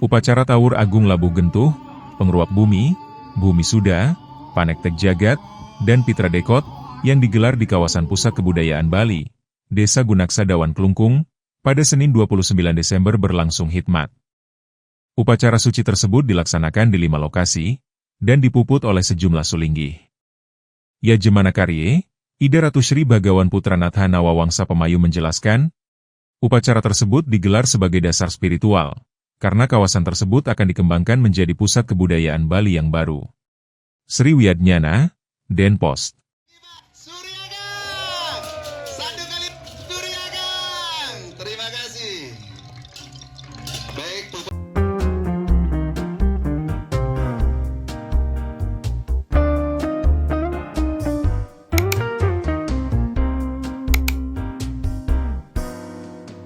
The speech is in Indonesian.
Upacara Tawur Agung Labuh Gentuh, Pangruak Bumi, Bumi Sudha, Panegteg Jagat, dan Pitra Dekot, yang digelar di kawasan Pusat Kebudayaan Bali, Desa Gunaksa Dawan Klungkung, pada Senin 29 Desember berlangsung khidmat. Upacara suci tersebut dilaksanakan di 5 lokasi, dan dipuput oleh sejumlah sulinggih. Yajemana Karye, Ida Ratu Sri Bagawan Putra Natha Nawawangsa Pemayu menjelaskan, upacara tersebut digelar sebagai dasar spiritual, karena kawasan tersebut akan dikembangkan menjadi pusat kebudayaan Bali yang baru. Sri Wiadnyana, Denpost.